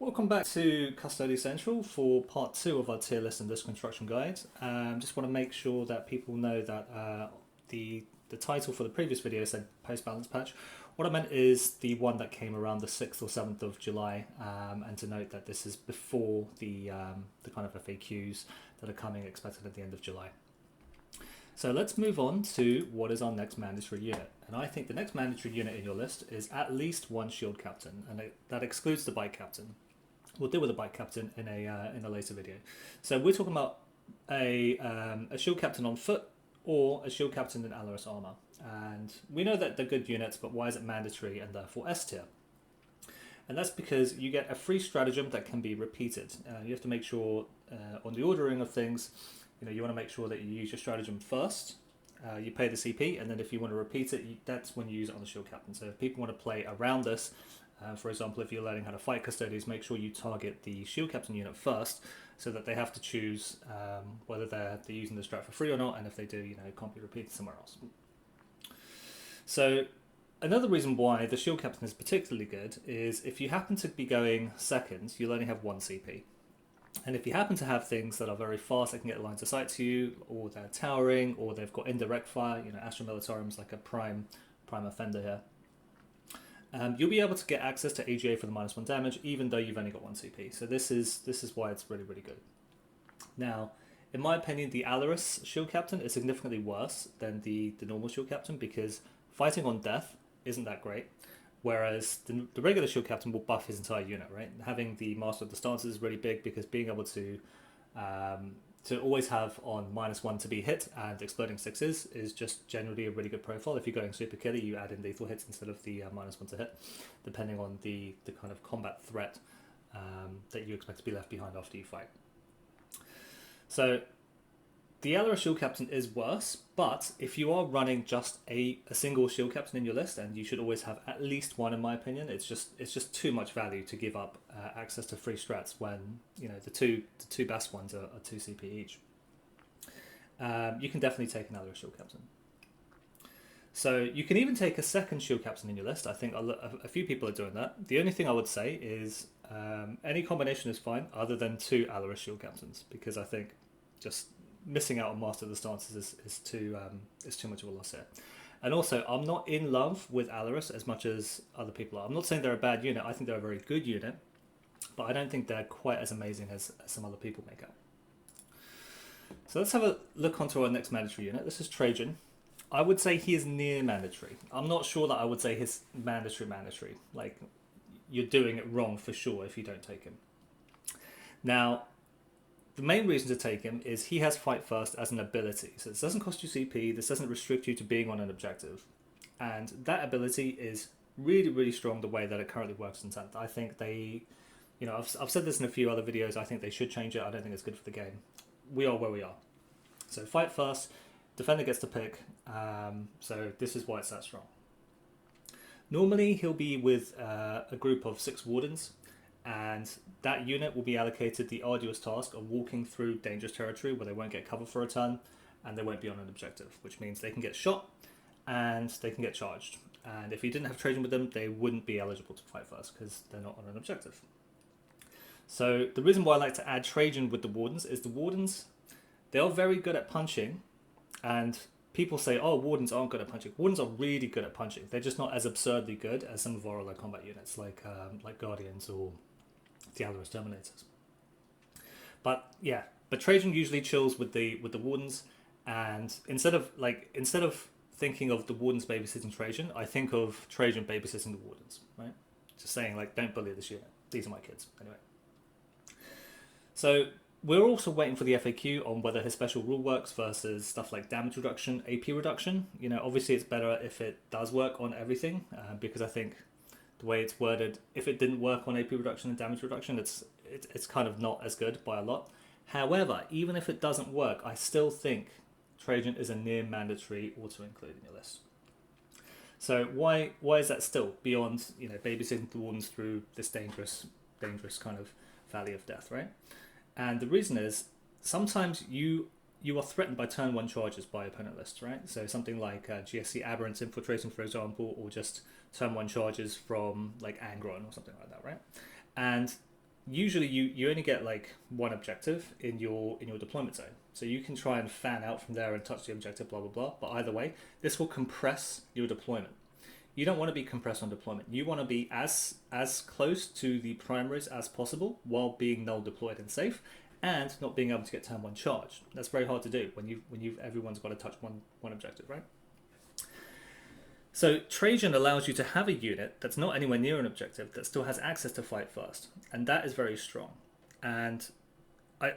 Welcome back to Custodes Central for part 2 of our tier list and list construction guide. Just want to make sure that people know that the title for the previous video said post balance patch. What I meant is the one that came around the 6th or 7th of July, and to note that this is before the kind of FAQs that are coming expected at the end of July. So let's move on to what is our next mandatory unit. And I think the next mandatory unit in your list is at least one shield captain, and that excludes the bike captain. We'll deal with the bike captain in a later video. So we're talking about a shield captain on foot or a shield captain in Allarus armor. And we know that they're good units, but why is it mandatory and therefore S tier? And that's because you get a free stratagem that can be repeated. You have to make sure on the ordering of things, you want to make sure that you use your stratagem first. You pay the CP, and then if you want to repeat it, that's when you use it on the shield captain. So if people want to play around this, for example, if you're learning how to fight Custodes, make sure you target the shield captain unit first, so that they have to choose whether they're using the strat for free or not, and if they do, it can't be repeated somewhere else. So another reason why the shield captain is particularly good is if you happen to be going second, you'll only have 1 CP. And if you happen to have things that are very fast, that can get lines of sight to you, or they're towering, or they've got indirect fire, Astra Militarum is like a prime offender here. You'll be able to get access to AGA for the -1 damage, even though you've only got 1 CP. So this is why it's really, really good. Now, in my opinion, the Allarus shield captain is significantly worse than the normal shield captain, because fighting on death isn't that great. Whereas the regular shield captain will buff his entire unit, right? Having the Master of the Stances is really big, because being able to always have on -1 to be hit and exploding 6s is just generally a really good profile. If you're going super killer, you add in lethal hits instead of the -1 to hit, depending on the kind of combat threat that you expect to be left behind after you fight. So the Allarus shield captain is worse, but if you are running just a single shield captain in your list, and you should always have at least one, in my opinion, it's just too much value to give up access to free strats when the two best ones are 2 CP each. You can definitely take an Allarus shield captain. So you can even take a second shield captain in your list. I think a few people are doing that. The only thing I would say is any combination is fine, other than 2 Allarus shield captains, because I think just missing out on Master of the Stances is too much of a loss here. And also, I'm not in love with Allarus as much as other people are. I'm not saying they're a bad unit. I think they're a very good unit, but I don't think they're quite as amazing as some other people make out. So let's have a look onto our next mandatory unit. This is Trajann. I would say he is near mandatory. I'm not sure that I would say he's mandatory. Like, you're doing it wrong for sure if you don't take him. Now, the main reason to take him is he has fight first as an ability. So this doesn't cost you CP, this doesn't restrict you to being on an objective. And that ability is really, really strong the way that it currently works in 10th. I think they, I've said this in a few other videos, I think they should change it. I don't think it's good for the game. We are where we are. So fight first, defender gets to pick, so this is why it's that strong. Normally he'll be with a group of 6 Wardens, and that unit will be allocated the arduous task of walking through dangerous territory where they won't get cover for a turn and they won't be on an objective, which means they can get shot and they can get charged. And if you didn't have Trajann with them, they wouldn't be eligible to fight first because they're not on an objective. So the reason why I like to add Trajann with the Wardens is the Wardens, they are very good at punching, and people say, oh, Wardens aren't good at punching. Wardens are really good at punching. They're just not as absurdly good as some of our other combat units like Guardians or the Allarus Terminators. But yeah, Trajann usually chills with the Wardens, and instead of thinking of the Wardens babysitting Trajann, I think of Trajann babysitting the Wardens, right? Just saying, like, don't bully this unit. These are my kids. Anyway. So we're also waiting for the FAQ on whether his special rule works versus stuff like damage reduction, AP reduction. Obviously it's better if it does work on everything, because I think the way it's worded, if it didn't work on AP reduction and damage reduction, it's kind of not as good by a lot. However, even if it doesn't work, I still think Trajann is a near mandatory auto-include in your list. So why is that still beyond babysitting the Wardens through this dangerous kind of valley of death, right? And the reason is sometimes you are threatened by turn 1 charges by opponent lists, right? So something like GSC Aberrant Infiltration, for example, or just turn 1 charges from like Angron or something like that, right? And usually you only get like one objective in your deployment zone, so you can try and fan out from there and touch the objective, blah blah blah. But either way, this will compress your deployment. You don't want to be compressed on deployment. You want to be as close to the primaries as possible while being null deployed and safe, and not being able to get turn one charged. That's very hard to do when everyone's got to touch one objective, right? So Trajann allows you to have a unit that's not anywhere near an objective that still has access to fight first, and that is very strong. And I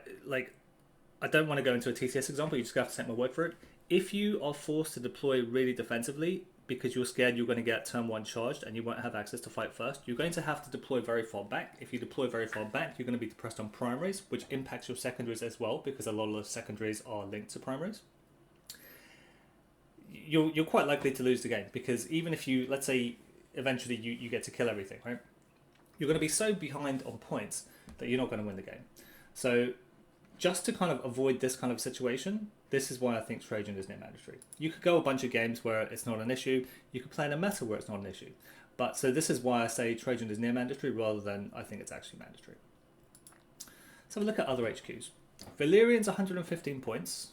don't want to go into a TCS example. You just have to take my word for it. If you are forced to deploy really defensively because you're scared you're going to get turn one charged and you won't have access to fight first, you're going to have to deploy very far back. If you deploy very far back, you're going to be depressed on primaries, which impacts your secondaries as well, because a lot of those secondaries are linked to primaries. You're quite likely to lose the game, because even if you, let's say, eventually you get to kill everything, right? You're going to be so behind on points that you're not going to win the game. So just to kind of avoid this kind of situation, this is why I think Trajann is near mandatory. You could go a bunch of games where it's not an issue. You could play in a meta where it's not an issue. But so this is why I say Trajann is near mandatory rather than I think it's actually mandatory. Let's have a look at other HQs. Valerian's 115 points.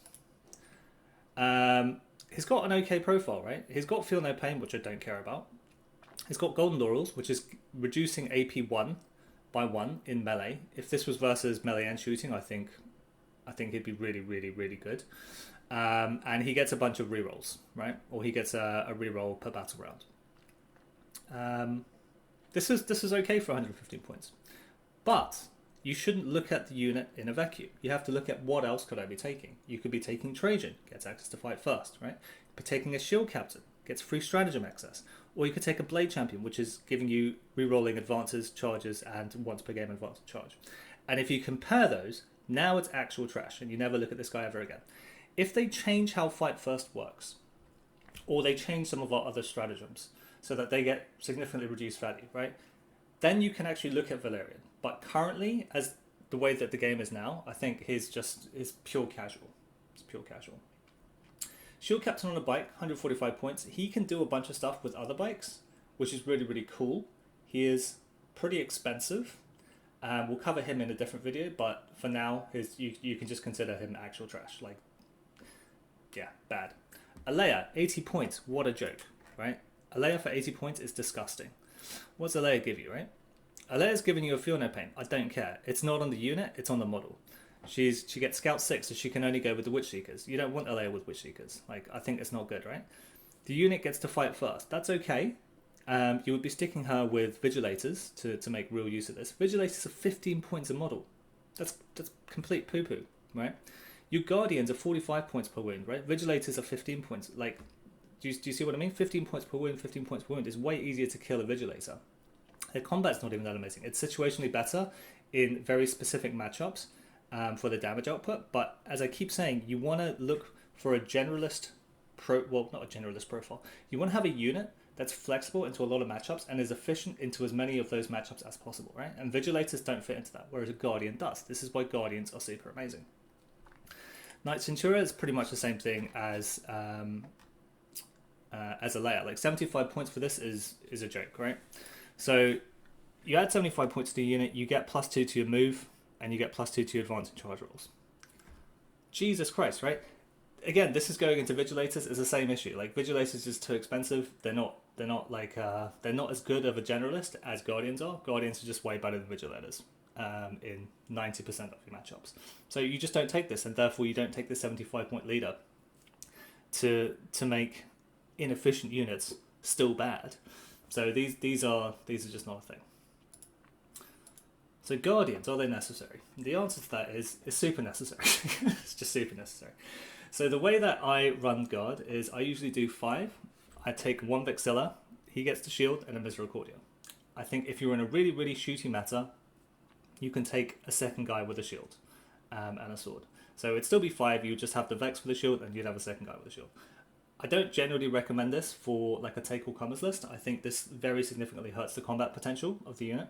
He's got an okay profile, right? He's got Feel No Pain, which I don't care about. He's got Golden Laurels, which is reducing AP 1 by 1 in melee. If this was versus melee and shooting, I think he'd be really, really, really good. And he gets a bunch of rerolls, right? Or he gets a reroll per battle round. This is okay for 115 points. But you shouldn't look at the unit in a vacuum. You have to look at what else could I be taking. You could be taking Trajann, gets access to fight first, right? You could be taking a shield captain, gets free stratagem access. Or you could take a blade champion, which is giving you rerolling advances, charges, and once per game advance charge. And if you compare those, now it's actual trash, and you never look at this guy ever again. If they change how fight first works, or they change some of our other stratagems so that they get significantly reduced value, right? Then you can actually look at Valerian. But currently, as the way that the game is now, I think is pure casual. It's pure casual. Shield Captain on a bike, 145 points. He can do a bunch of stuff with other bikes, which is really, really cool. He is pretty expensive. We'll cover him in a different video, but for now, you can just consider him actual trash. Like, yeah, bad. Alea, 80 points. What a joke, right? Alea for 80 points is disgusting. What's Alea give you, right? Alea's giving you a Feel No Pain. I don't care. It's not on the unit, it's on the model. She gets Scout 6, so she can only go with the Witch Seekers. You don't want Alea with Witch Seekers. Like, I think it's not good, right? The unit gets to fight first. That's okay. You would be sticking her with Vigilators to make real use of this. Vigilators are 15 points a model. That's complete poo-poo, right? Your Guardians are 45 points per wound, right? Vigilators are 15 points. Like, do you see what I mean? 15 points per wound, 15 points per wound. It's way easier to kill a Vigilator. Their combat's not even that amazing. It's situationally better in very specific matchups for the damage output. But as I keep saying, you want to look for a generalist not a generalist profile. You want to have a unit that's flexible into a lot of matchups and is efficient into as many of those matchups as possible, right? And Vigilators don't fit into that, whereas a Guardian does. This is why Guardians are super amazing. Knight Centura is pretty much the same thing as Alea. Like 75 points for this is a joke, right? So you add 75 points to the unit, you get +2 to your move, and you get +2 to your advance and charge rolls. Jesus Christ, right? Again, this is going into Vigilators. It's the same issue. Like, Vigilators is just too expensive. They're not as good of a generalist as Guardians are. Guardians are just way better than Vigilators in 90% of your matchups. So you just don't take this, and therefore you don't take the 75-point leader to make inefficient units still bad. So these are just not a thing. So Guardians, are they necessary? The answer to that is super necessary. It's just super necessary. So the way that I run Guard is I usually do 5. I take 1 Vexilla, he gets the shield, and a Misericordia. I think if you're in a really, really shooty meta, you can take a second guy with a shield and a sword. So it'd still be 5, you'd just have the Vex with a shield, and you'd have a second guy with a shield. I don't generally recommend this for like a take all comers list. I think this very significantly hurts the combat potential of the unit.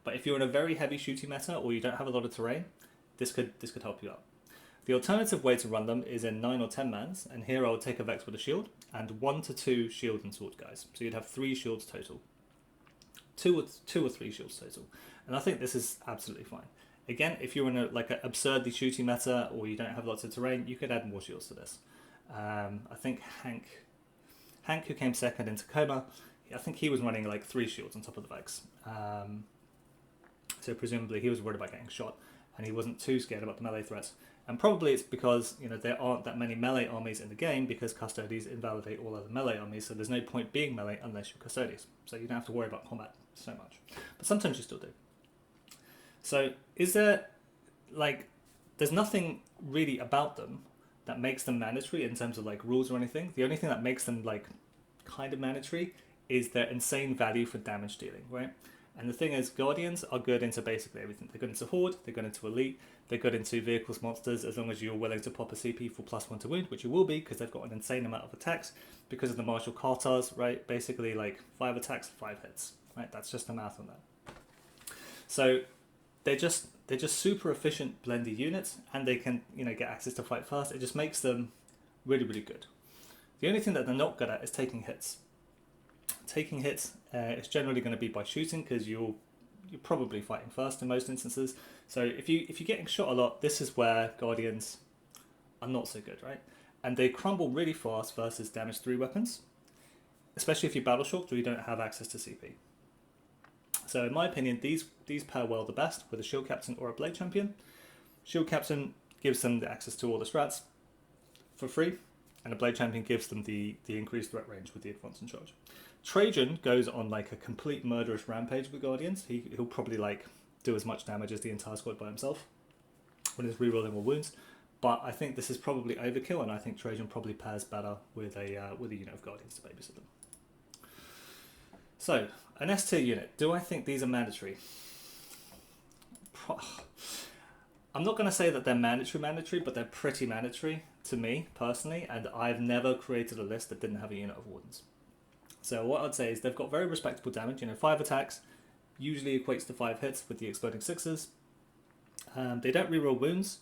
But if you're in a very heavy shooting meta or you don't have a lot of terrain, this could help you out. The alternative way to run them is in 9 or 10 mans, and here I would take a Vex with a shield and 1 to 2 shield and sword guys. So you'd have 3 shields total. 2 or 3 shields total. And I think this is absolutely fine. Again, if you're in a like an absurdly shooty meta or you don't have lots of terrain, you could add more shields to this. I think Hank, who came second in Tacoma, I think he was running like 3 shields on top of the Vex. So presumably he was worried about getting shot, and he wasn't too scared about the melee threats. And probably it's because there aren't that many melee armies in the game, because Custodes invalidate all other melee armies, so there's no point being melee unless you're Custodes. So you don't have to worry about combat so much. But sometimes you still do. So is there, there's nothing really about them that makes them mandatory in terms of rules or anything. The only thing that makes them kind of mandatory is their insane value for damage dealing, right? And the thing is, Guardians are good into basically everything. They're good into Horde, they're good into Elite, they're good into Vehicles, Monsters, as long as you're willing to pop a CP for +1 to wound, which you will be, because they've got an insane amount of attacks, because of the martial katas, right? Basically 5 attacks, 5 hits, right? That's just the math on that. So they're just super efficient blendy units, and they can get access to fight fast. It just makes them really, really good. The only thing that they're not good at is taking hits. Taking hits is generally going to be by shooting, because you're probably fighting first in most instances. So if you're getting shot a lot, this is where Guardians are not so good, right? And they crumble really fast versus damage 3 weapons, especially if you're battle shocked or you don't have access to CP. So in my opinion, these pair well the best with a Shield Captain or a Blade Champion. Shield Captain gives them the access to all the strats for free, and a Blade Champion gives them the increased threat range with the Advance and Charge. Trajann goes on a complete murderous rampage with Guardians. He'll probably do as much damage as the entire squad by himself when he's rerolling all wounds. But I think this is probably overkill, and I think Trajann probably pairs better with a unit of Guardians to babysit them. So, an S tier unit. Do I think these are mandatory? I'm not going to say that they're mandatory, but they're pretty mandatory to me personally, and I've never created a list that didn't have a unit of Wardens. So what I'd say is they've got very respectable damage. 5 attacks usually equates to 5 hits with the exploding 6s. They don't reroll wounds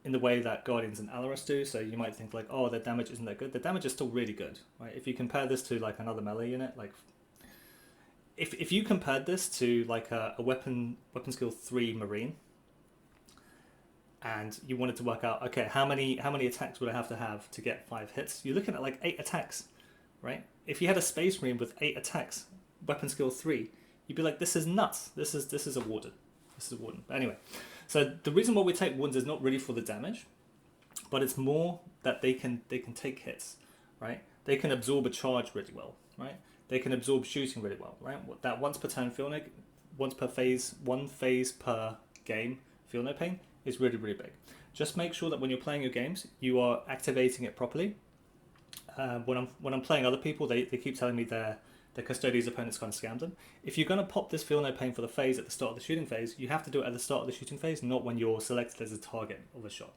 in the way that Guardians and Allarus do, so you might think oh, their damage isn't that good. The damage is still really good, right? If you compare this to another melee unit, if you compared this to a weapon skill 3 Marine, and you wanted to work out, okay, how many attacks would I have to get 5 hits? You're looking at 8 attacks, right? If you had a Space Marine with 8 attacks, weapon skill 3, you'd be like, this is nuts. This is a Warden. This is a Warden. But anyway, so the reason why we take Wardens is not really for the damage, but it's more that they can take hits, right? They can absorb a charge really well, right? They can absorb shooting really well, right? That once per turn feel no, once per phase, 1 phase per game feel no pain is really, really big. Just make sure that when you're playing your games, you are activating it properly. When I'm playing other people, they keep telling me their Custodes opponents kind of scammed them. If you're going to pop this feel no pain for the phase at the start of the shooting phase, you have to do it at the start of the shooting phase, not when you're selected as a target of a shot.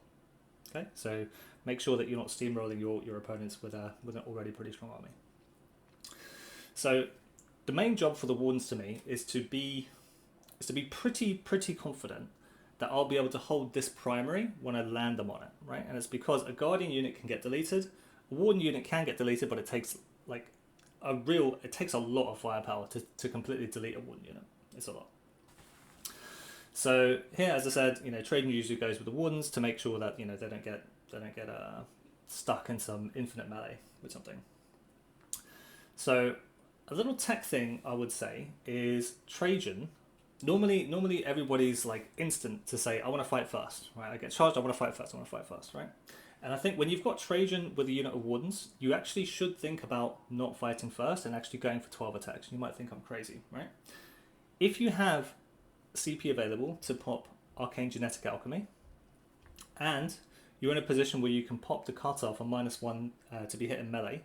Okay, so make sure that you're not steamrolling your opponents with an already pretty strong army. So the main job for the Wardens to me is to be pretty confident that I'll be able to hold this primary when I land them on it, right? And it's because a Guardian unit can get deleted, a Warden unit can get deleted, but it takes a lot of firepower to completely delete a Warden unit. It's a lot. So here, as I said, Trajann usually goes with the Wardens to make sure that they don't get stuck in some infinite melee with something. So a little tech thing I would say is Trajann. Normally everybody's instant to say I want to fight first, right? I get charged, I want to fight first, right? And I think when you've got Trajann with a unit of Wardens, you actually should think about not fighting first and actually going for 12 attacks. You might think I'm crazy, right? If you have CP available to pop Arcane Genetic Alchemy, and you're in a position where you can pop the cutoff on -1 to be hit in melee,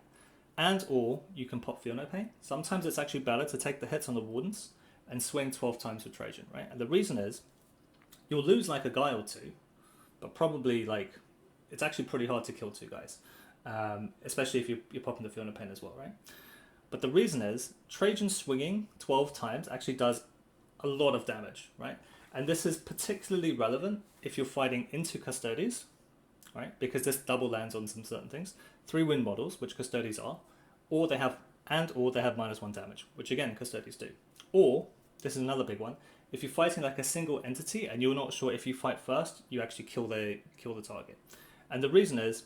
and or you can pop Feel No Pain, sometimes it's actually better to take the hits on the Wardens and swing 12 times with Trajann, right? And the reason is, you'll lose a guy or two, but probably it's actually pretty hard to kill 2 guys, especially if you're popping the Feel No Pain as well, right? But the reason is, Trajann swinging 12 times actually does a lot of damage, right? And this is particularly relevant if you're fighting into Custodes, right? Because this double lands on some certain things. 3 wind models, which Custodes are, or they have -1 damage, which again Custodes do. Or, this is another big one, if you're fighting like a single entity and you're not sure if you fight first, you actually kill the target. And the reason is,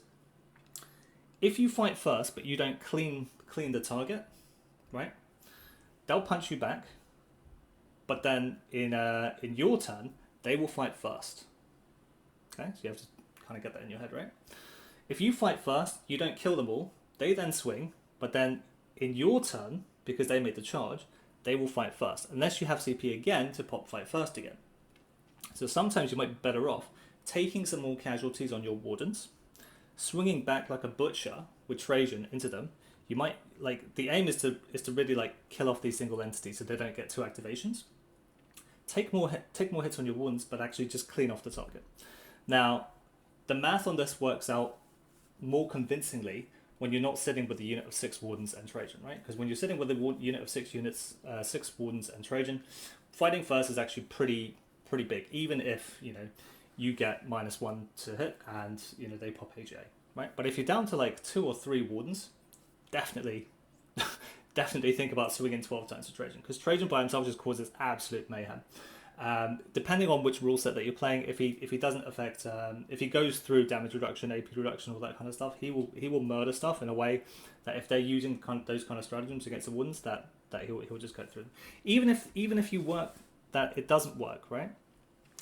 if you fight first but you don't clean the target, right? They'll punch you back, but then in your turn they will fight first. Okay, so you have to kind of get that in your head, right? If you fight first, you don't kill them all. They then swing, but then in your turn, because they made the charge, they will fight first, unless you have CP again to pop fight first again. So sometimes you might be better off taking some more casualties on your Wardens, swinging back like a butcher with Trajann into them. You might, like, the aim is to really like kill off these single entities so they don't get 2 activations. Take more hits on your Wardens, but actually just clean off the target. Now, the math on this works out more convincingly when you're not sitting with a unit of 6 Wardens and Trajann, right? Because when you're sitting with a unit of 6 Wardens and Trajann, fighting first is actually pretty big, even if, you know, you get -1 to hit and, you know, they pop AGA, right? But if you're down to like 2 or 3 Wardens, definitely think about swinging 12 times to Trajann, because Trajann by himself just causes absolute mayhem. Depending on which rule set that you're playing, if he doesn't affect, if he goes through damage reduction, AP reduction, all that kind of stuff, he will murder stuff in a way that if they're using those kind of stratagems against the Wardens, that he'll just go through them. Even if you work that it doesn't work, right?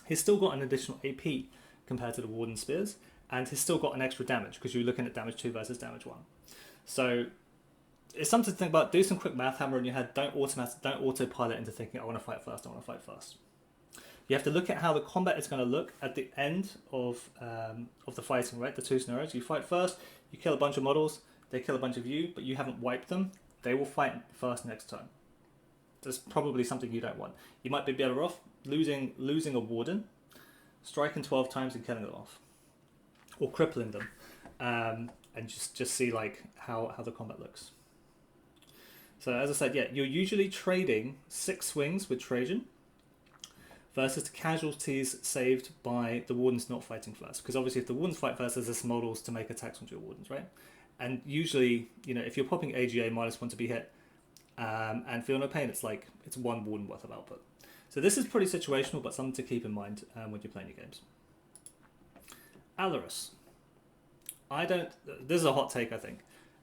He's still got an additional AP compared to the Warden Spears, and he's still got an extra damage because you're looking at damage 2 versus damage 1. So it's something to think about. Do some quick math hammer in your head. Don't autopilot into thinking, I want to fight first. You have to look at how the combat is going to look at the end of the fighting, right? The 2 scenarios. You fight first, you kill a bunch of models, they kill a bunch of you, but you haven't wiped them. They will fight first next turn. That's probably something you don't want. You might be better off losing a Warden, striking 12 times and killing them off, or crippling them, and just see like how the combat looks. So as I said, yeah, you're usually trading 6 swings with Trajann versus the casualties saved by the Wardens not fighting first. Because obviously if the Wardens fight first, there's some models to make attacks onto your Wardens, right? And usually, you know, if you're popping AGA -1 to be hit and feel no pain, it's 1 Warden worth of output. So this is pretty situational, but something to keep in mind when you're playing your games. Allarus. This is a hot take, I think.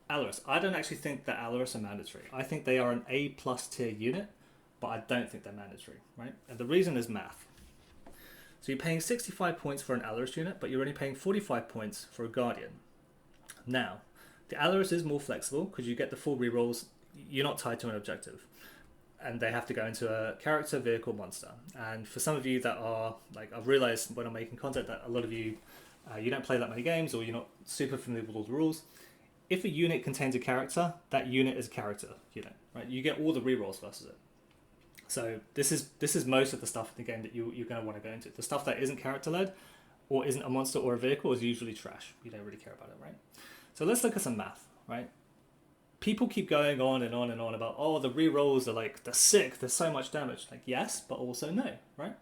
Allarus. I don't actually think that Allarus are mandatory. I think they are an A+ tier unit, but I don't think they're mandatory, right? And the reason is math. So you're paying 65 points for an Allarus unit, but you're only paying 45 points for a Guardian. Now, the Allarus is more flexible because you get the full rerolls. You're not tied to an objective, and they have to go into a character, vehicle, monster. And for some of you that are, like, I've realized when I'm making content that a lot of you, you don't play that many games, or you're not super familiar with all the rules. If a unit contains a character, that unit is a character unit, right? You get all the rerolls versus it. So this is most of the stuff in the game that you're going to want to go into. The stuff that isn't character-led or isn't a monster or a vehicle is usually trash. You don't really care about it, right? So let's look at some math, right? People keep going on and on and on about, oh, the rerolls are like, they're sick, there's so much damage. Like, yes, but also no, right?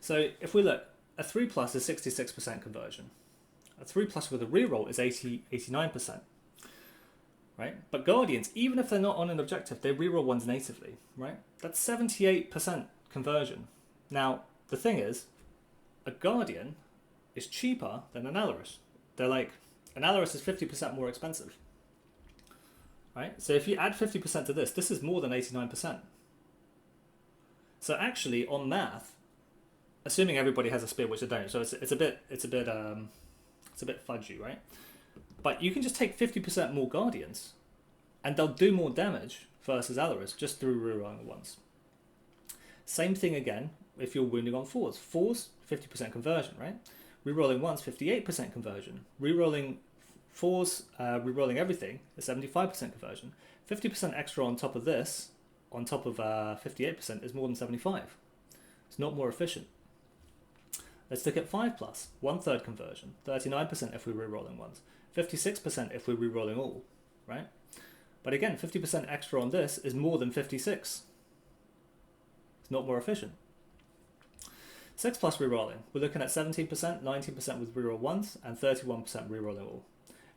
So if we look, a 3+ is 66% conversion. A 3+ with a reroll is 89%. Right? But Guardians, even if they're not on an objective, they reroll ones natively, right? That's 78% conversion. Now, the thing is, a Guardian is cheaper than an Allarus. They're like, an Allarus is 50% more expensive, right? So if you add 50% to this is more than 89%. So actually, on math, assuming everybody has a spear, which they don't, so it's a bit fudgy, right? But you can just take 50% more Guardians, and they'll do more damage versus Allarus just through rerolling ones. Same thing again if you're wounding on 4s. 4s, 50% conversion, right? Rerolling 1s, 58% conversion. Rerolling 4s, rerolling everything, is 75% conversion. 50% extra on top of this, on top of 58%, is more than 75. It's not more efficient. Let's look at 5+, 1/3 conversion, 39% if we're rerolling ones. 56% if we're rerolling all, right? But again, 50% extra on this is more than 56. It's not more efficient. 6+ rerolling, we're looking at 17%, 19% with reroll ones, and 31% rerolling all.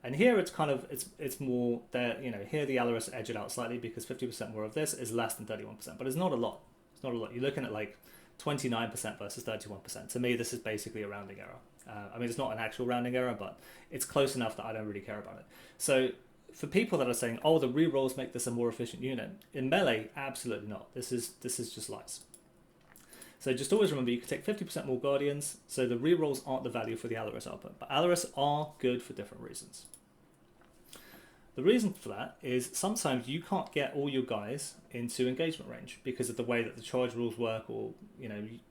And here it's kind of, it's more there, you know, here the Allarus edge it out slightly because 50% more of this is less than 31%, but it's not a lot. It's not a lot. You're looking at like 29% versus 31%. To me, this is basically a rounding error. I mean, it's not an actual rounding error, but it's close enough that I don't really care about it. So for people that are saying, oh, the rerolls make this a more efficient unit, in melee, absolutely not. This is just lies. So just always remember, you can take 50% more Guardians, so the rerolls aren't the value for the Allarus output, but Allarus are good for different reasons. The reason for that is sometimes you can't get all your guys into engagement range because of the way that the charge rules work, or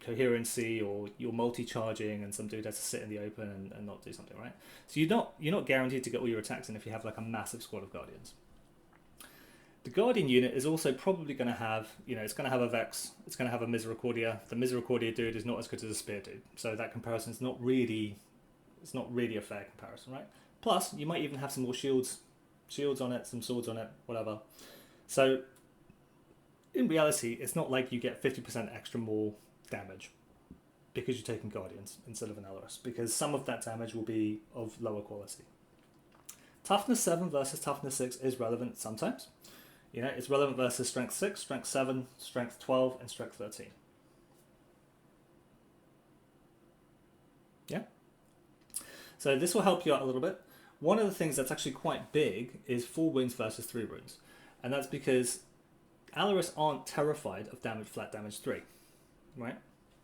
coherency, or you're multi-charging and some dude has to sit in the open and not do something, right? So you're not guaranteed to get all your attacks in if you have like a massive squad of Guardians. The Guardian unit is also probably going to have, it's going to have a Vex, it's going to have a Misericordia. The Misericordia dude is not as good as a Spear dude, so that comparison is not really a fair comparison, right? Plus, you might even have some more shields on it, some swords on it, whatever. So in reality, it's not like you get 50% extra more damage because you're taking Guardians instead of an Allarus, because some of that damage will be of lower quality. Toughness 7 versus Toughness 6 is relevant sometimes. It's relevant versus Strength 6, Strength 7, Strength 12, and Strength 13. Yeah? So this will help you out a little bit. One of the things that's actually quite big is 4 wounds versus 3 wounds. And that's because Allarus aren't terrified of flat damage 3, right?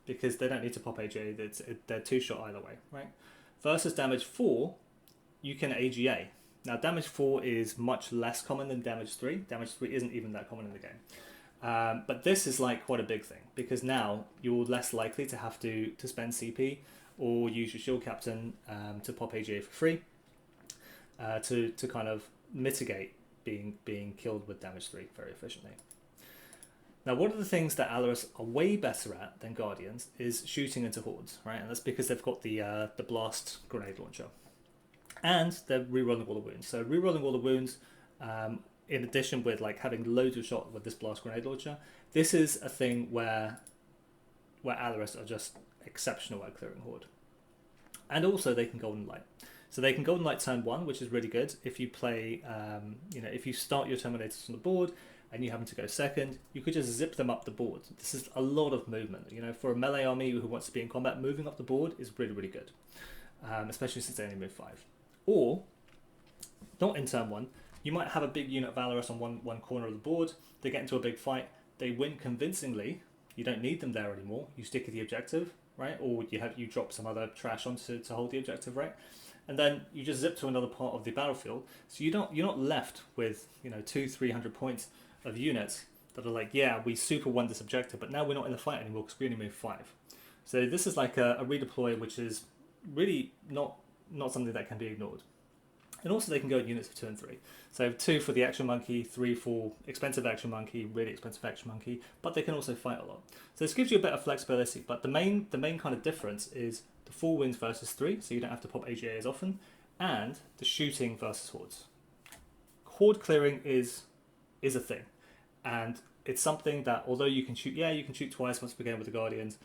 Because they don't need to pop AGA, they're 2-shot either way, right? Versus damage 4, you can AGA. Now damage 4 is much less common than damage 3. Damage 3 isn't even that common in the game. But this is like quite a big thing, because now you're less likely to have to spend CP or use your shield captain to pop AGA for free. To kind of mitigate being killed with damage 3 very efficiently. Now, one of the things that Allarus are way better at than Guardians is shooting into hordes, right? And that's because they've got the blast grenade launcher, and they're rerolling all the wounds. So rerolling all the wounds, in addition with like having loads of shot with this blast grenade launcher, this is a thing where Allarus are just exceptional at clearing horde, and also they can golden light. So they can golden light turn 1, which is really good. If you play, if you start your Terminators on the board and you happen to go second, you could just zip them up the board. This is a lot of movement. For a melee army who wants to be in combat, moving up the board is really, really good, especially since they only move 5. Or, not in turn 1, you might have a big unit of Allarus on one corner of the board. They get into a big fight. They win convincingly. You don't need them there anymore. You stick at the objective, right? Or you drop some other trash on to hold the objective, right? And then you just zip to another part of the battlefield, so you're not left with 200-300 points of units that are like, yeah, we super won this objective, but now we're not in the fight anymore because we only move 5. So this is like a redeploy, which is really not something that can be ignored. And also they can go in units of 2 and 3. So 2 for the action monkey, 3 for expensive action monkey, really expensive action monkey, but they can also fight a lot. So this gives you a bit of flexibility, but the main kind of difference is the 4 wins versus 3, so you don't have to pop AGA as often, and the shooting versus hordes. Horde clearing is a thing, and it's something that, although you can shoot twice once again with the Guardians.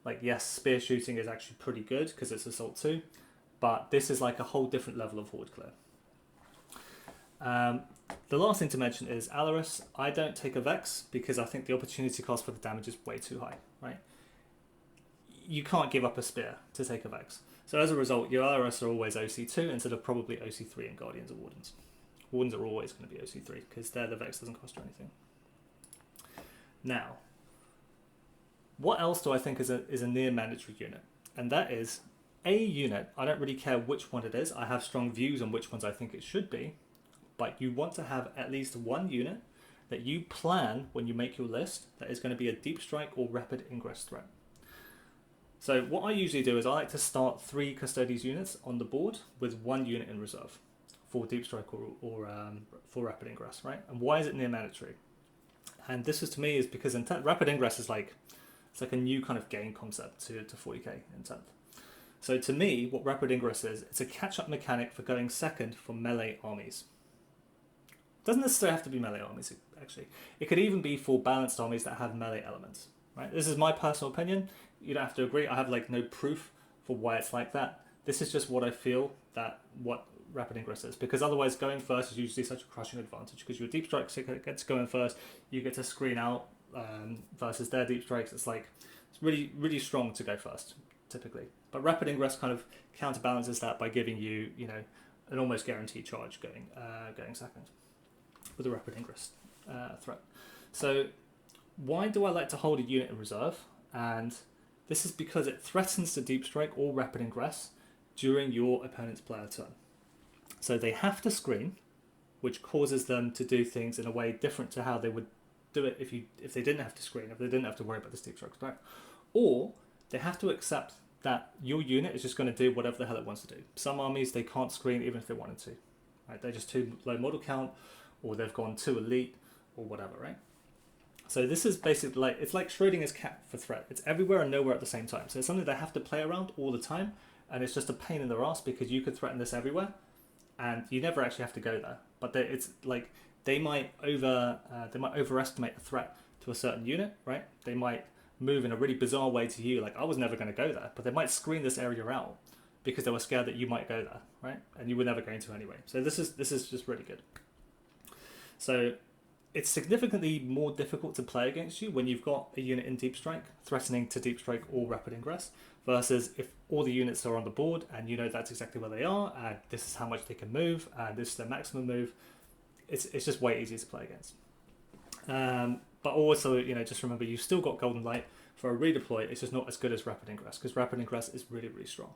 Like, yes, spear shooting is actually pretty good because it's assault 2, but this is like a whole different level of horde clear. The last thing to mention is Allarus. I don't take a Vex because I think the opportunity cost for the damage is way too high, right? You can't give up a spear to take a Vex. So as a result, your Allarus are always OC2 instead of probably OC3 in Guardians or Wardens. Wardens are always going to be OC3 because there the Vex doesn't cost you anything. Now, what else do I think is a near mandatory unit? And that is a unit. I don't really care which one it is. I have strong views on which ones I think it should be. But you want to have at least one unit that you plan when you make your list that is going to be a deep strike or rapid ingress threat. So what I usually do is I like to start 3 Custodes units on the board with 1 unit in reserve for deep strike or for rapid ingress, right? And why is it near mandatory? And this is to me is because rapid ingress is like a new kind of game concept to 40k in 10th. So to me, what rapid ingress is, it's a catch-up mechanic for going second for melee armies. Doesn't necessarily have to be melee armies, actually. It could even be for balanced armies that have melee elements, right? This is my personal opinion. You don't have to agree. I have like no proof for why it's like that. This is just what I feel what rapid ingress is, because otherwise going first is usually such a crushing advantage because your deep strikes get to go in first. You get to screen out versus their deep strikes. It's like It's really, really strong to go first, typically. But Rapid Ingress kind of counterbalances that by giving you, an almost guaranteed charge going second with a Rapid Ingress threat. So why do I like to hold a unit in reserve? And this is because it threatens to deep strike or Rapid Ingress during your opponent's player turn. So they have to screen, which causes them to do things in a way different to how they would do it if they didn't have to screen, if they didn't have to worry about the deep strikes back. Or they have to accept that your unit is just going to do whatever the hell it wants to do. Some armies, they can't screen even if they wanted to. Right? They're just too low model count, or they've gone too elite, or whatever, right? So this is basically it's like Schrodinger's cat for threat. It's everywhere and nowhere at the same time. So it's something they have to play around all the time, and it's just a pain in their ass because you could threaten this everywhere, and you never actually have to go there. But it's like they might overestimate a threat to a certain unit, right? They might move in a really bizarre way to you, like I was never going to go there, but they might screen this area out because they were scared that you might go there, right? And you were never going to anyway. So this is just really good. So it's significantly more difficult to play against you when you've got a unit in deep strike threatening to deep strike or Rapid Ingress, versus if all the units are on the board and you know that's exactly where they are and this is how much they can move and this is their maximum move. It's just way easier to play against. But also, just remember you've still got Golden Light for a redeploy. It's just not as good as Rapid Ingress because Rapid Ingress is really, really strong.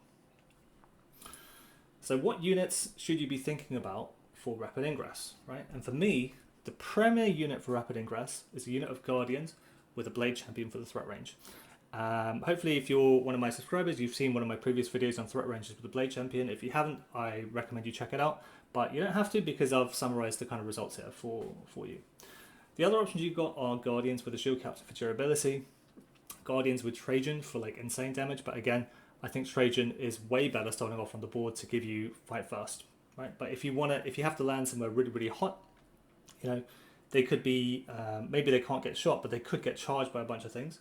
So what units should you be thinking about for Rapid Ingress, right? And for me, the premier unit for Rapid Ingress is a unit of Guardians with a Blade Champion for the threat range. Hopefully, if you're one of my subscribers, you've seen one of my previous videos on threat ranges with the Blade Champion. If you haven't, I recommend you check it out. But you don't have to because I've summarized the kind of results here for you. The other options you've got are Guardians with a Shield Captain for durability, Guardians with Trajann for like insane damage, but again, I think Trajann is way better starting off on the board to give you fight first, right? But if you have to land somewhere really, really hot, they could be, maybe they can't get shot, but they could get charged by a bunch of things.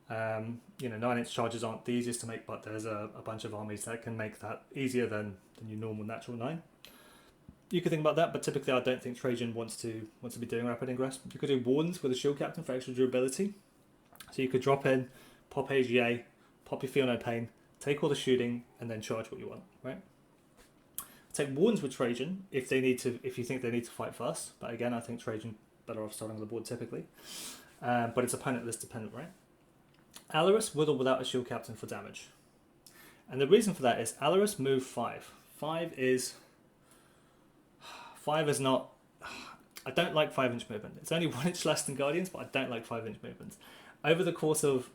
9-inch charges aren't the easiest to make, but there's a bunch of armies that can make that easier than your normal natural 9. You could think about that, but typically I don't think Trajann wants to be doing Rapid Ingress. You could do Wardens with a Shield Captain for extra durability. So you could drop in, pop AGA, pop your Feel No Pain, take all the shooting, and then charge what you want, right? Take Wardens with Trajann if you think they need to fight first. But again, I think Trajann better off starting on the board typically. But it's opponent list dependent, right? Allarus with or without a Shield Captain for damage. And the reason for that is Allarus move 5. 5 is not... I don't like 5-inch movement. It's only 1 inch less than Guardians, but I don't like 5-inch movements. Over the course of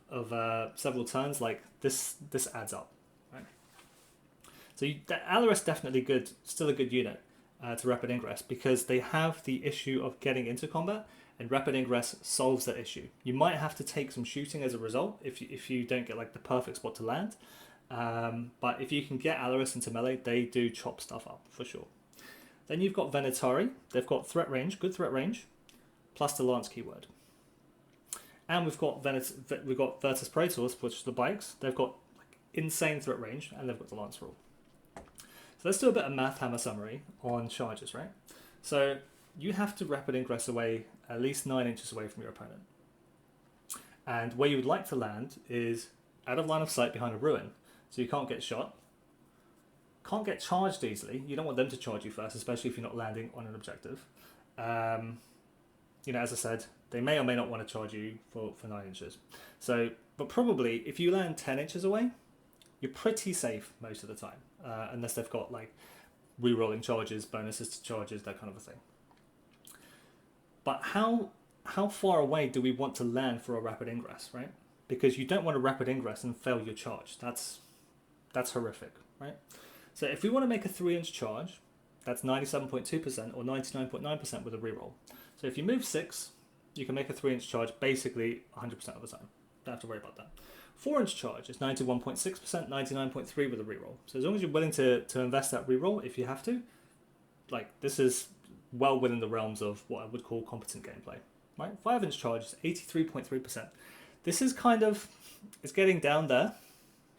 several turns, like this adds up, right? So Allarus definitely good, still a good unit to Rapid Ingress because they have the issue of getting into combat, and Rapid Ingress solves that issue. You might have to take some shooting as a result if you don't get like the perfect spot to land, but if you can get Allarus into melee, they do chop stuff up for sure. Then you've got Venatari. They've got threat range, good threat range, plus the Lance keyword. And we've got Virtus Praetors, which are the bikes. They've got like insane threat range, and they've got the Lance rule. So let's do a bit of math hammer summary on charges, right? So you have to Rapid Ingress away at least 9 inches away from your opponent. And where you would like to land is out of line of sight behind a ruin. So you can't get shot. Can't get charged easily. You don't want them to charge you first, especially if you're not landing on an objective. As I said, they may or may not want to charge you for 9 inches. So, but probably if you land 10 inches away, you're pretty safe most of the time, unless they've got like re-rolling charges, bonuses to charges, that kind of a thing. But how far away do we want to land for a Rapid Ingress, right? Because you don't want to Rapid Ingress and fail your charge. That's horrific, right? So if we want to make a 3-inch charge, that's 97.2% or 99.9% with a reroll. So if you move 6, you can make a 3-inch charge basically 100% of the time. Don't have to worry about that. 4-inch charge is 91.6%, 99.3% with a reroll. So as long as you're willing to invest that reroll, if you have to, like this is well within the realms of what I would call competent gameplay. Right? 5-inch charge is 83.3%. This is it's getting down there.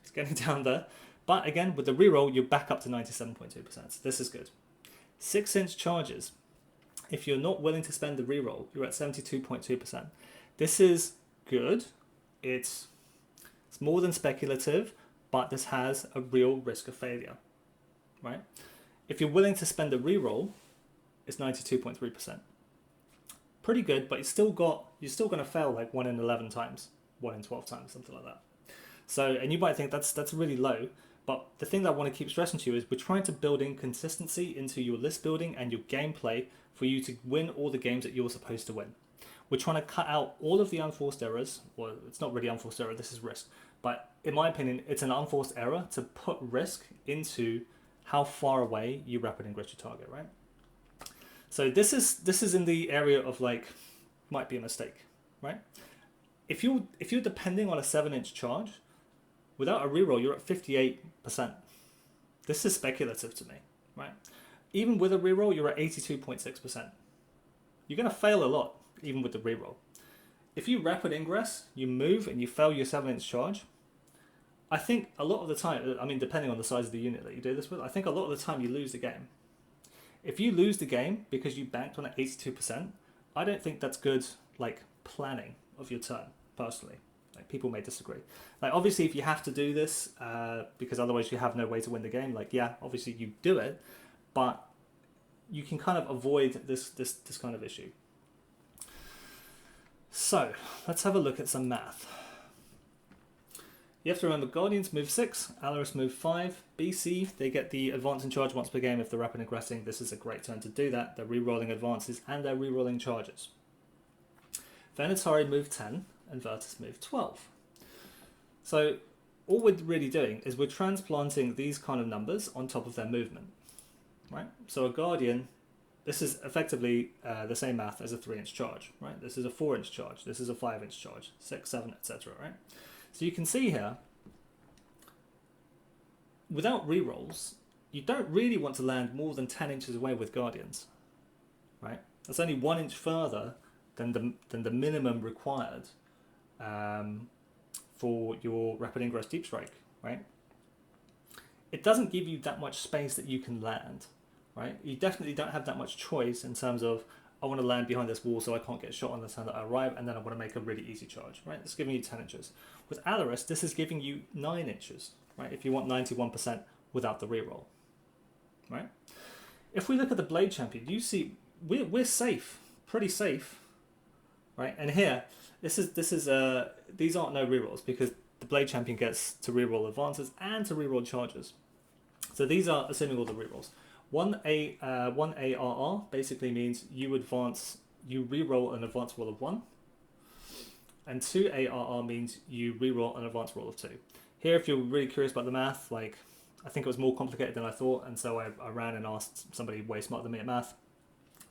It's getting down there. But again, with the reroll, you're back up to 97.2%. So this is good. 6-inch charges. If you're not willing to spend the reroll, you're at 72.2%. This is good. It's It's more than speculative, but this has a real risk of failure, right? If you're willing to spend a reroll, it's 92.3%. Pretty good, but you're still going to fail like 1 in 11 times, 1 in 12 times, something like that. So, and you might think that's really low, but the thing that I want to keep stressing to you is we're trying to build in consistency into your list building and your gameplay for you to win all the games that you're supposed to win. We're trying to cut out all of the unforced errors. Well, it's not really unforced error, this is risk. But in my opinion, it's an unforced error to put risk into how far away you rapid ingress your target, right? So this is in the area of like, might be a mistake, right? If you're depending on a 7-inch charge, without a reroll, you're at 58%. This is speculative to me, right? Even with a reroll, you're at 82.6%. You're going to fail a lot, even with the reroll. If you rapid ingress, you move and you fail your 7-inch charge, I think a lot of the time, I mean, depending on the size of the unit that you do this with, I think a lot of the time you lose the game. If you lose the game because you banked on at 82%, I don't think that's good, like, planning of your turn, personally. Like, people may disagree. Like, obviously, if you have to do this, because otherwise you have no way to win the game, like, yeah, obviously you do it, but you can kind of avoid this kind of issue. So, let's have a look at some math. You have to remember, Guardians move 6, Allarus move 5, BC, they get the advance in charge once per game if they're rapid ingressing. This is a great turn to do that. They're re-rolling advances and they're re-rolling charges. Venatari move 10 and Virtus move 12. So all we're really doing is we're transplanting these kind of numbers on top of their movement, right? So a Guardian, this is effectively the same math as a 3-inch charge, right? This is a 4-inch charge, this is a 5-inch charge, 6, 7, etc., right? So you can see here, without rerolls, you don't really want to land more than 10 inches away with Guardians, right? That's only 1 inch further than the minimum required for your rapid ingress deep strike, right? It doesn't give you that much space that you can land, right? You definitely don't have that much choice in terms of, I want to land behind this wall so I can't get shot on the time that I arrive, and then I want to make a really easy charge, right? It's giving you 10 inches. With Allarus, this is giving you 9 inches, right? If you want 91% without the reroll, right? If we look at the Blade Champion, you see we're safe, pretty safe, right? And here, these aren't no rerolls because the Blade Champion gets to reroll advances and to reroll charges. So these are assuming all the rerolls. One ARR basically means you reroll an advance roll of 1, and 2 ARR means you reroll an advance roll of 2. Here, if you're really curious about the math, like, I think it was more complicated than I thought, and so I ran and asked somebody way smarter than me at math.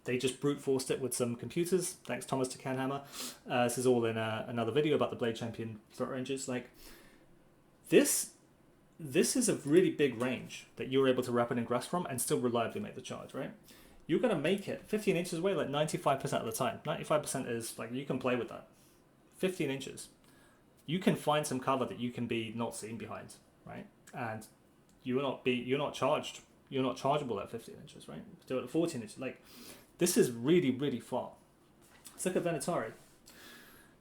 They just brute forced it with some computers. Thanks, Thomas to Canhammer. This is all in another video about the Blade Champion threat ranges. Like, this is a really big range that you're able to rapid ingress from and still reliably make the charge, right? You're going to make it 15 inches away like 95% of the time. 95% is like, you can play with that. 15 inches. You can find some cover that you can be not seen behind, right? And you're not charged. You're not chargeable at 15 inches, right? Do it at 14 inches. Like, this is really, really far. Let's look at Venatari.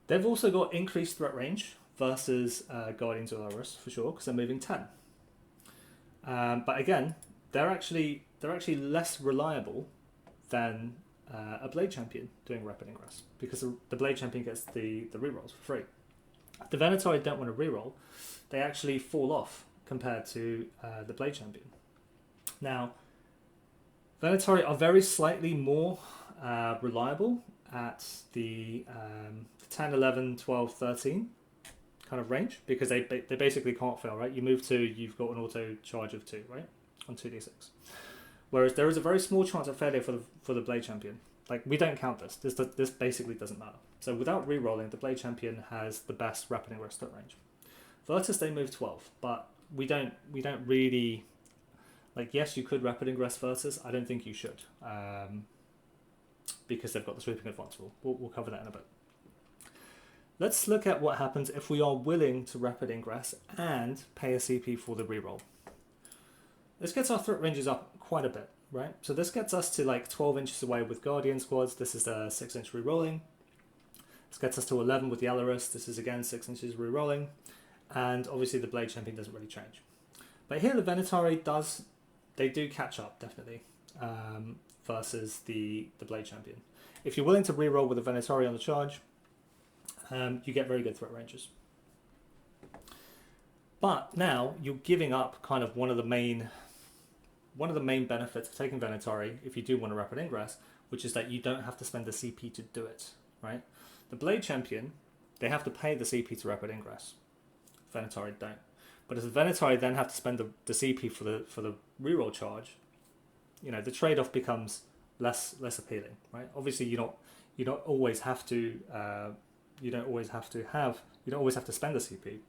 They've also got increased threat range versus Guardians of Allarus for sure, because they're moving 10. But again, they're actually less reliable than a Blade Champion doing Rapid Ingress, because the Blade Champion gets the rerolls for free. The Venatari don't want to reroll; they actually fall off compared to the Blade Champion. Now, Venatari are very slightly more reliable at the 10, 11, 12, 13 kind of range, because they basically can't fail, right? You move 2, you've got an auto charge of 2, right, on 2d6. Whereas there is a very small chance of failure for the Blade Champion. Like, we don't count this. This basically doesn't matter. So without re-rolling, the Blade Champion has the best rapid ingress threat range. Virtus, they move 12, but we don't really, like, yes, you could rapid ingress Virtus. I don't think you should, because they've got the sweeping advance rule. We'll cover that in a bit. Let's look at what happens if we are willing to rapid ingress and pay a CP for the reroll. This gets our threat ranges up quite a bit, right? So this gets us to like 12 inches away with Guardian squads. This is a 6-inch rerolling. This gets us to 11 with the Allarus. This is again 6 inches rerolling. and obviously the Blade Champion doesn't really change. But here the Venatari they do catch up, definitely, versus the Blade Champion. If you're willing to reroll with a Venatari on the charge, you get very good threat ranges. But now you're giving up kind of one of the main benefits of taking Venatari if you do want a Rapid Ingress, which is that you don't have to spend the CP to do it, right? The Blade Champion, they have to pay the CP to Rapid Ingress. Venatari don't. But if the Venatari then have to spend the CP for the reroll charge, the trade-off becomes less appealing, right? Obviously, you don't always have to spend the CP.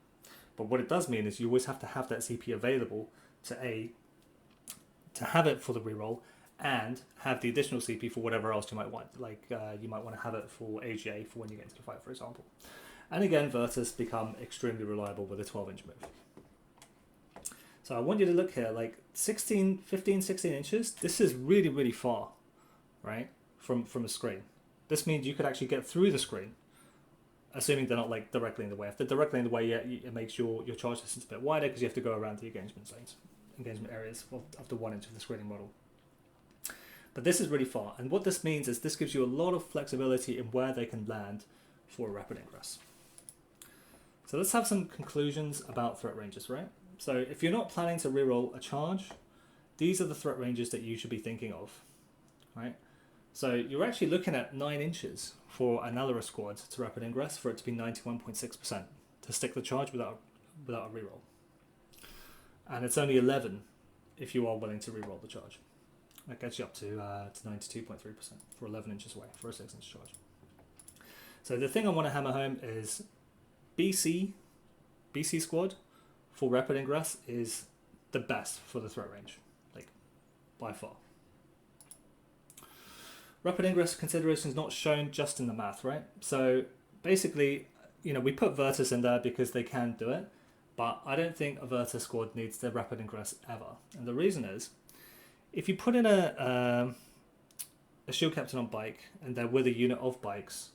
But what it does mean is you always have to have that CP available to have it for the reroll and have the additional CP for whatever else you might want. Like you might want to have it for AGA for when you get into the fight, for example. And again, Virtus become extremely reliable with a 12-inch move. So I want you to look here, like 15, 16 inches. This is really, really far, right, from a screen. This means you could actually get through the screen, assuming they're not like directly in the way. If they're directly in the way, it makes your charge distance a bit wider because you have to go around the engagement areas of the 1 inch of the screening model. But this is really far, and what this means is this gives you a lot of flexibility in where they can land for a Rapid Ingress. So let's have some conclusions about threat ranges, right? So if you're not planning to reroll a charge, these are the threat ranges that you should be thinking of, right? So you're actually looking at 9 inches for an Allarus squad to Rapid Ingress for it to be 91.6% to stick the charge without a reroll. And it's only 11 if you are willing to reroll the charge. That gets you up to 92.3% for 11 inches away for a 6-inch charge. So the thing I want to hammer home is BC squad for Rapid Ingress is the best for the threat range, like by far. Rapid Ingress consideration is not shown just in the math, right? So basically, we put Virtus in there because they can do it, but I don't think a Virtus squad needs the Rapid Ingress ever. And the reason is, if you put in a shield captain on bike and they're with a unit of bikes,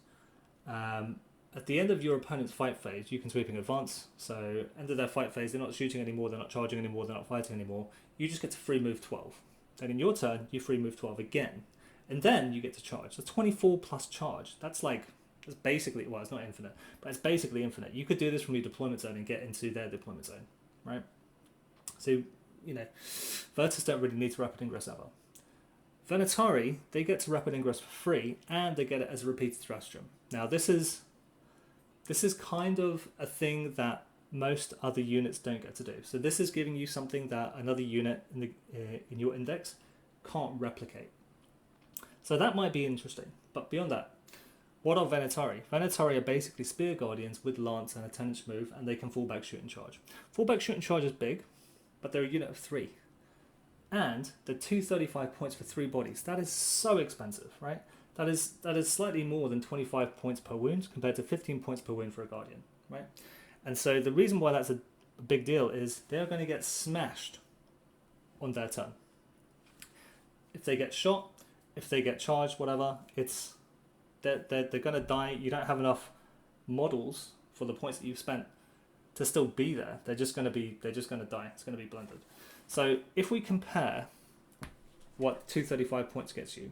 at the end of your opponent's fight phase, you can sweep in advance. So end of their fight phase, they're not shooting anymore, they're not charging anymore, they're not fighting anymore. You just get to free move 12. Then in your turn, you free move 12 again. And then you get to charge. So 24 plus charge. That's basically, well, it's not infinite, but it's basically infinite. You could do this from your deployment zone and get into their deployment zone, right? So, Virtus don't really need to Rapid Ingress ever. Venatari, they get to Rapid Ingress for free, and they get it as a repeated stratagem. Now, this is kind of a thing that most other units don't get to do. So this is giving you something that another unit in your index can't replicate. So that might be interesting. But beyond that, what are Venatari? Venatari are basically Spear Guardians with Lance and a 10-inch move, and they can fall back, shoot, and charge. Fall back, shoot, and charge is big, but they're a unit of 3. And they're 235 points for 3 bodies. That is so expensive, right? That is slightly more than 25 points per wound compared to 15 points per wound for a Guardian, right? And so the reason why that's a big deal is they're going to get smashed on their turn. If they get shot, if they get charged, whatever, they're going to die. You don't have enough models for the points that you've spent to still be there. They're just going to die. It's going to be blended. So if we compare what 235 points gets you,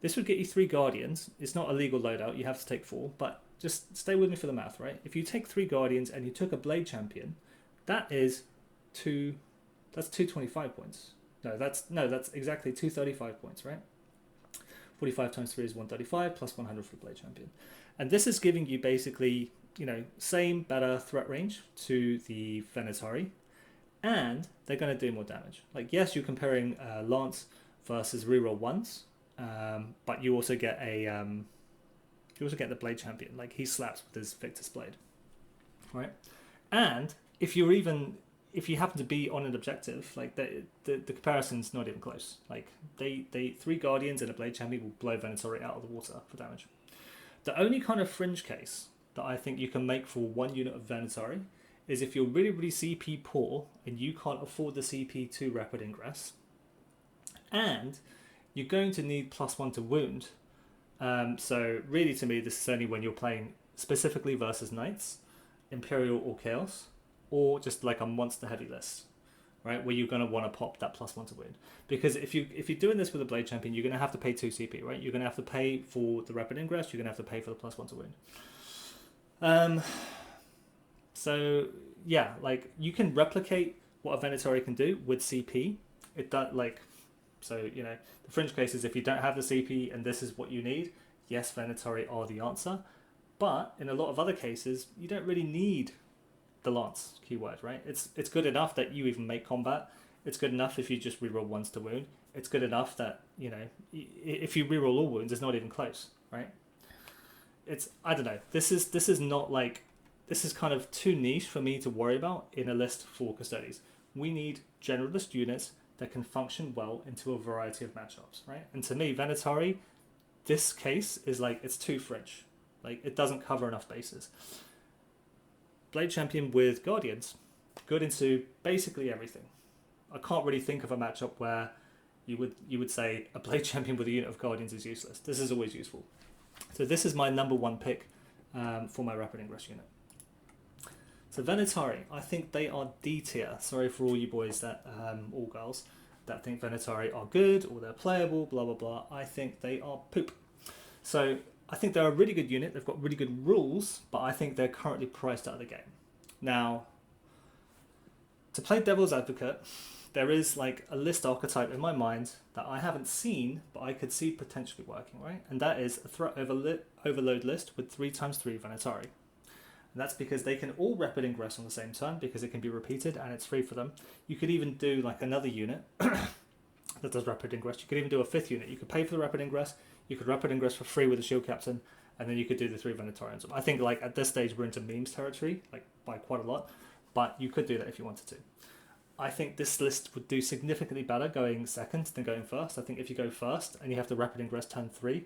this would get you 3 Guardians. It's not a legal loadout. You have to take 4, but just stay with me for the math, right? If you take 3 Guardians and you took a Blade Champion, that's 225 points. No, that's exactly 235 points, right? 45 times 3 is 135 plus 100 for the Blade Champion. And this is giving you basically, same, better threat range to the Venatari, and they're going to do more damage. Like, yes, you're comparing Lance versus reroll 1s, but you also get the Blade Champion. Like, he slaps with his Victus Blade, right? And if you happen to be on an objective, like the comparison's not even close. Like they 3 Guardians and a Blade Champion will blow Venatari out of the water for damage. The only kind of fringe case that I think you can make for 1 unit of Venatari is if you're really, really CP poor and you can't afford the CP to Rapid Ingress, and you're going to need +1 to wound. So really, to me, this is only when you're playing specifically versus Knights, Imperial or Chaos, or just like a monster heavy list, right? Where you're going to want to pop that +1 to wound. Because if you're doing this with a Blade Champion, you're going to have to pay 2 CP, right? You're going to have to pay for the Rapid Ingress, you're going to have to pay for the +1 to wound. So yeah, like you can replicate what a Venatari can do with CP. It does, like, so you know, the fringe case is if you don't have the CP and this is what you need, yes, Venatari are the answer. But in a lot of other cases, you don't really need the lance keyword, right? It's good enough that you even make combat. It's good enough if you just reroll 1s to wound. It's good enough that, you know, if you reroll all wounds, it's not even close, right? It's, I don't know. This is not like, this is kind of too niche for me to worry about in a list for Custodes. We need generalist units that can function well into a variety of matchups, right? And to me, Venatari, this case is like, it's too fringe. Like, it doesn't cover enough bases. Blade Champion with Guardians, good into basically everything. I can't really think of a matchup where you would say a Blade Champion with a unit of Guardians is useless. This is always useful. So this is my number 1 pick for my Rapid Ingress unit. So Venatari, I think they are D tier. Sorry for all you boys that, all girls, that think Venatari are good or they're playable, blah, blah, blah. I think they are poop. So I think they're a really good unit. They've got really good rules, but I think they're currently priced out of the game. Now, to play devil's advocate, there is like a list archetype in my mind that I haven't seen, but I could see potentially working, right? And that is a threat overload list with 3x3 Venatari. And that's because they can all Rapid Ingress on the same turn because it can be repeated and it's free for them. You could even do like another unit that does Rapid Ingress. You could even do a 5th unit. You could pay for the Rapid Ingress. You could Rapid Ingress for free with the Shield Captain, and then you could do the 3 Venatarians. I think like at this stage we're into memes territory, like by quite a lot, but you could do that if you wanted to. I think this list would do significantly better going second than going first. I think if you go first and you have to Rapid Ingress turn 3,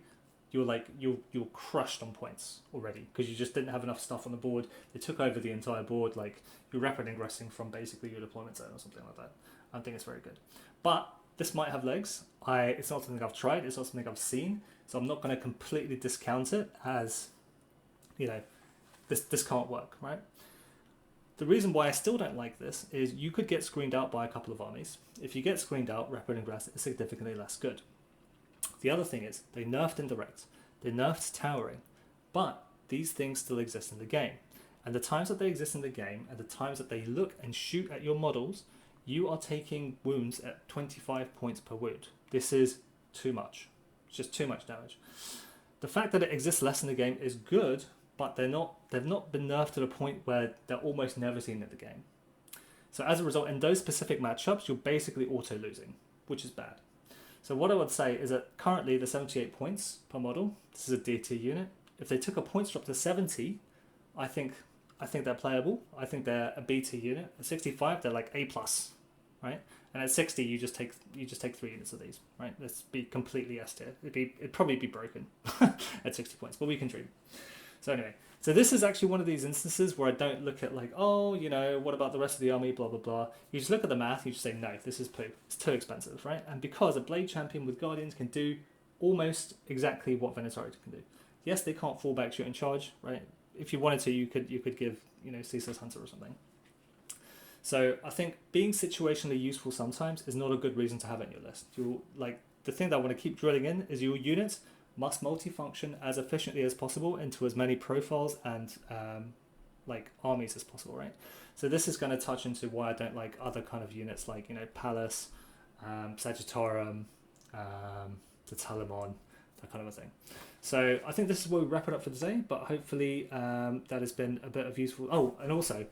you're crushed on points already because you just didn't have enough stuff on the board. They took over the entire board. Like you're Rapid Ingressing from basically your deployment zone or something like that. I think it's very good, but this might have legs. It's not something I've tried. It's not something I've seen. So I'm not going to completely discount it as, you know, this can't work, right? The reason why I still don't like this is you could get screened out by a couple of armies. If you get screened out, Rapid Ingress is significantly less good. The other thing is they nerfed Indirect. They nerfed Towering. But these things still exist in the game. And the times that they exist in the game and the times that they look and shoot at your models, you are taking wounds at 25 points per wound. This is too much. It's just too much damage. The fact that it exists less in the game is good, but they've not been nerfed to the point where they're almost never seen in the game. So as a result, in those specific matchups, you're basically auto-losing, which is bad. So what I would say is that currently the 78 points per model, this is a D tier unit. If they took a points drop to 70, I think they're playable. I think they're a B tier unit. At 65, they're like A+. Right, and at 60 you just take 3 units of these, right? Let's be completely S tier. It'd probably be broken at 60 points, but we can dream. So anyway, so this is actually one of these instances where I don't look at like, oh, you know, what about the rest of the army, blah blah blah. You just look at the math, you just say no, this is poo. It's too expensive, right? And because a Blade Champion with Guardians can do almost exactly what Venatari can do. Yes, they can't fall back, shoot and charge, right? If you wanted to, you could give, you know, Ceaseless Hunter or something. So I think being situationally useful sometimes is not a good reason to have it in your list. Like the thing that I want to keep drilling in is your units must multifunction as efficiently as possible into as many profiles and like armies as possible, right? So this is going to touch into why I don't like other kind of units like, you know, Palace, Sagittarium, the Talamon, that kind of a thing. So I think this is where we wrap it up for today, but hopefully that has been a bit of useful. Oh, and also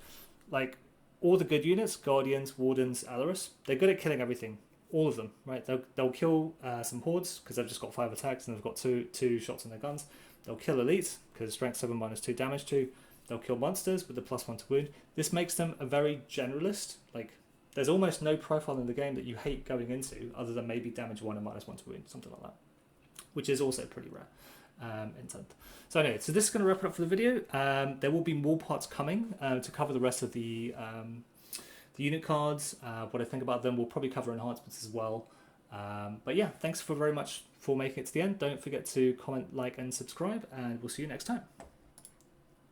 like all the good units, Guardians, Wardens, Allarus, they're good at killing everything. All of them, right? They'll kill some hordes because they've just got 5 attacks and they've got two shots on their guns. They'll kill elites because strength 7 -2 damage 2. They'll kill monsters with the +1 to wound. This makes them a very generalist. Like there's almost no profile in the game that you hate going into other than maybe damage 1 and -1 to wound, something like that, which is also pretty rare in 10th. So anyway, so this is going to wrap it up for the video. There will be more parts coming to cover the rest of the unit cards, what I think about them. We'll probably cover enhancements as well. But yeah, thanks very much for making it to the end. Don't forget to comment, like, and subscribe, and we'll see you next time.